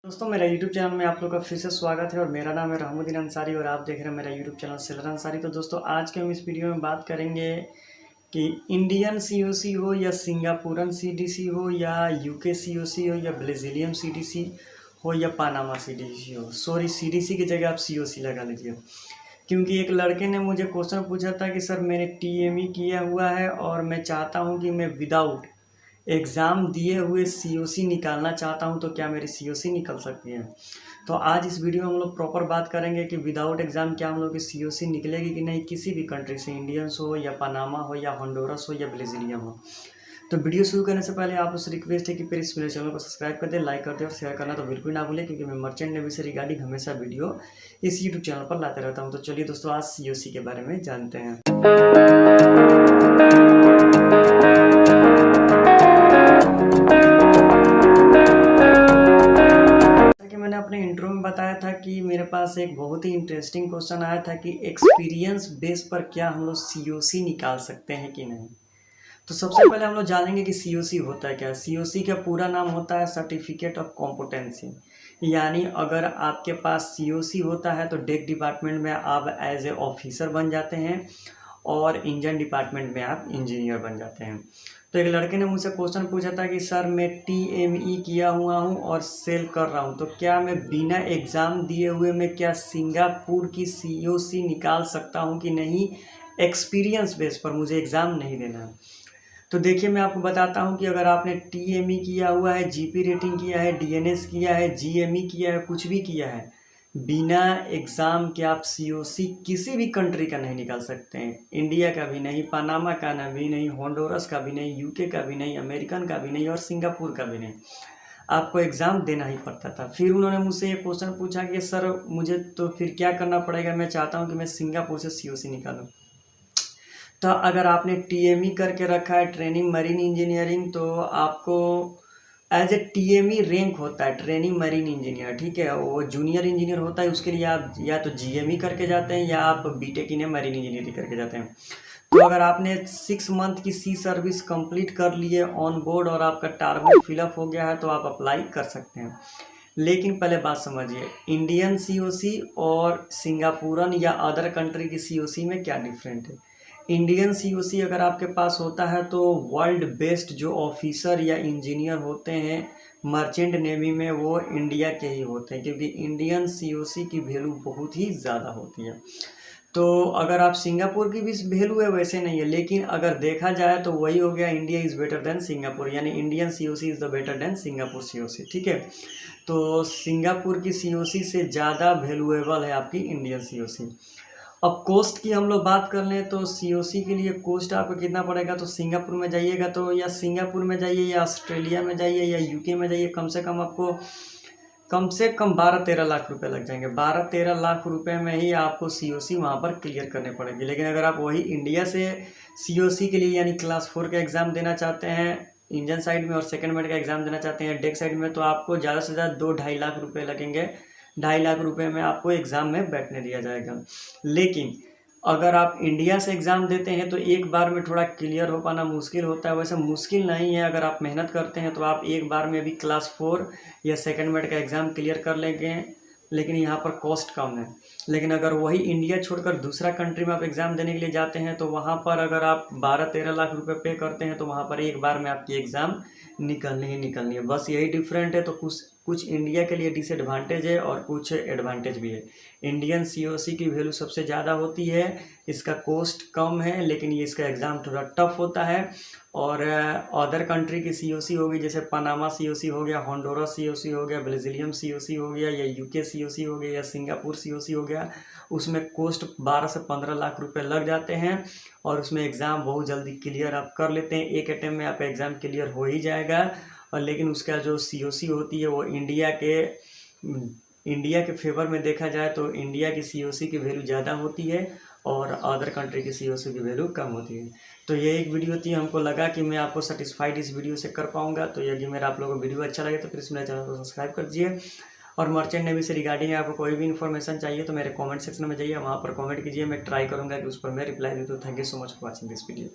दोस्तों मेरा YouTube channel में आप लोग का फिर से स्वागत है और मेरा नाम है रहमुद्दीन अंसारी और आप देख रहे हैं मेरा YouTube चैनल सेलर अंसारी। तो दोस्तों आज के हम इस वीडियो में बात करेंगे कि इंडियन COC हो या सिंगापुरन CDC हो या UK COC हो या ब्राज़ीलियन CDC हो या पानामा CDC हो, सॉरी CDC की जगह आप COC लगा लीजिए। क्योंकि एक लड़के ने मुझे क्वेश्चन पूछा था कि सर मैंने TME किया हुआ है और मैं चाहता हूँ कि मैं विदाउट एग्ज़ाम दिए हुए COC निकालना चाहता हूं, तो क्या मेरी COC निकल सकती है। तो आज इस वीडियो में हम लोग प्रॉपर बात करेंगे कि विदाउट एग्ज़ाम क्या हम लोग की COC निकलेगी कि नहीं, किसी भी कंट्री से, इंडियंस हो या पनामा हो या होंडुरास हो या ब्राज़ीलियन हो। तो वीडियो शुरू करने से पहले आप लोग रिक्वेस्ट है कि प्लीज़ मेरे चैनल को सब्सक्राइब कर दे, लाइक कर दे और शेयर करना तो बिल्कुल ना भूलें, क्योंकि मैं मर्चेंट नेवी से रिगार्डिंग हमेशा वीडियो इस यूट्यूब चैनल पर लाते रहता हूँ। तो चलिए दोस्तों आज COC के बारे में जानते हैं। मैंने अपने इंट्रो में बताया था कि मेरे पास एक बहुत ही इंटरेस्टिंग क्वेश्चन आया था कि एक्सपीरियंस बेस पर क्या हम लोग COC निकाल सकते हैं कि नहीं। तो सबसे पहले हम लोग जानेंगे कि COC होता है क्या। COC का पूरा नाम होता है सर्टिफिकेट ऑफ कॉम्पिटेंसी, यानी अगर आपके पास COC होता है तो डेक डिपार्टमेंट में आप एज ए ऑफिसर बन जाते हैं और इंजन डिपार्टमेंट में आप इंजीनियर बन जाते हैं। तो एक लड़के ने मुझसे क्वेश्चन पूछा था कि सर मैं TME किया हुआ हूँ और सेल कर रहा हूँ, तो क्या मैं बिना एग्ज़ाम दिए हुए मैं क्या सिंगापुर की COC निकाल सकता हूँ कि नहीं, एक्सपीरियंस बेस पर, मुझे एग्ज़ाम नहीं देना है। तो देखिए मैं आपको बताता हूँ कि अगर आपने TME किया हुआ है, GP रेटिंग किया है, DNS किया है, GME किया है, कुछ भी किया है, बिना एग्ज़ाम के आप COC किसी भी कंट्री का नहीं निकाल सकते हैं। इंडिया का भी नहीं, पनामा का भी नहीं, होंडुरास का भी नहीं, UK का भी नहीं, अमेरिकन का भी नहीं और सिंगापुर का भी नहीं। आपको एग्ज़ाम देना ही पड़ता था। फिर उन्होंने मुझसे ये क्वेश्चन पूछा कि सर मुझे तो फिर क्या करना पड़ेगा, मैं चाहता हूँ कि मैं सिंगापुर से COC निकालूँ। तो अगर आपने TME करके रखा है, ट्रेनिंग मरीन इंजीनियरिंग, तो आपको एज ए TME रैंक होता है, ट्रेनिंग मरीन इंजीनियर, ठीक है। वो जूनियर इंजीनियर होता है, उसके लिए आप या तो GME करके जाते हैं या आप BTech इन मरीन इंजीनियरिंग करके जाते हैं। तो अगर आपने 6 मंथ की सी सर्विस कंप्लीट कर ली है ऑन बोर्ड और आपका टारगेट फिलअप हो गया है तो आप अप्लाई कर सकते हैं। लेकिन पहले बात समझिए, इंडियन COC और सिंगापुरन या अदर कंट्री की COC में क्या डिफरेंट है। इंडियन COC अगर आपके पास होता है तो वर्ल्ड बेस्ट जो ऑफिसर या इंजीनियर होते हैं मर्चेंट नेवी में, वो इंडिया के ही होते हैं, क्योंकि इंडियन COC की वैल्यू बहुत ही ज़्यादा होती है। तो अगर आप सिंगापुर की भी वैल्यू है वैसे नहीं है, लेकिन अगर देखा जाए तो वही हो गया, India is better than Singapore, यानी Indian COC is the better than Singapore COC, ठीक है। तो सिंगापुर की COC से ज़्यादा वैल्यूएबल है आपकी इंडियन COC। अब कोस्ट की हम लोग बात कर लें तो COC के लिए कोस्ट आपको कितना पड़ेगा, तो सिंगापुर में जाइएगा तो या सिंगापुर में जाइए या ऑस्ट्रेलिया में जाइए या UK में जाइए, कम से कम आपको कम से कम 12-13 लाख रुपए लग जाएंगे। 12-13 लाख रुपए में ही आपको COC वहाँ पर क्लियर करने पड़ेगी। लेकिन अगर आप वही इंडिया से COC के लिए यानी क्लास 4 का एग्ज़ाम देना चाहते हैं इंजन साइड में और सेकंड मेट का एग्ज़ाम देना चाहते हैं डेक साइड में, तो आपको ज़्यादा से ज़्यादा 2-2.5 लाख रुपए लगेंगे। 2.5 लाख रुपए में आपको एग्ज़ाम में बैठने दिया जाएगा। लेकिन अगर आप इंडिया से एग्ज़ाम देते हैं तो एक बार में थोड़ा क्लियर हो पाना मुश्किल होता है। वैसे मुश्किल नहीं है, अगर आप मेहनत करते हैं तो आप एक बार में भी क्लास 4 या सेकंड मेट का एग्ज़ाम क्लियर कर लेंगे, लेकिन यहाँ पर कॉस्ट कम है। लेकिन अगर वही इंडिया छोड़कर दूसरा कंट्री में आप एग्ज़ाम देने के लिए जाते हैं तो वहाँ पर अगर आप 12-13 लाख रुपए पे करते हैं तो वहाँ पर एक बार में आपकी एग्ज़ाम निकलनी ही निकलनी है। बस यही डिफरेंट है। तो कुछ इंडिया के लिए डिसएडवांटेज है और कुछ एडवांटेज भी है। इंडियन COC की वैल्यू सबसे ज़्यादा होती है, इसका कॉस्ट कम है, लेकिन ये इसका एग्ज़ाम थोड़ा टफ होता है। और अदर कंट्री की COC होगी, जैसे पनामा COC हो गया, होंडुरास COC हो गया, ब्राज़ीलियन COC हो गया या UK COC हो गया या सिंगापुर COC हो गया, उसमें कॉस्ट 12 से 15 लाख रुपए लग जाते हैं और उसमें एग्ज़ाम बहुत जल्दी क्लियर आप कर लेते हैं। एक अटैम्प्ट में आपका एग्ज़ाम क्लियर हो ही जाएगा। और लेकिन उसका जो COC होती है वो इंडिया के फेवर में देखा जाए तो इंडिया की COC की वैल्यू ज़्यादा होती है और अदर कंट्री की COC की वैल्यू कम होती है। तो ये एक वीडियो थी, हमको लगा कि मैं आपको सेटिस्फाइड इस वीडियो से कर पाऊँगा। तो यदि मेरा आप लोगों को वीडियो अच्छा लगे तो प्लीज़ मेरे चैनल को सब्सक्राइब कर दीजिए। और मर्चेंट नेवी से रिगार्डिंग आपको कोई भी इन्फॉर्मेशन चाहिए तो मेरे कमेंट सेक्शन में जाइए, वहाँ पर कमेंट कीजिए, मैं ट्राई करूँगा कि उस पर मैं रिप्लाई दूँ। तो thank you so much for watching this video.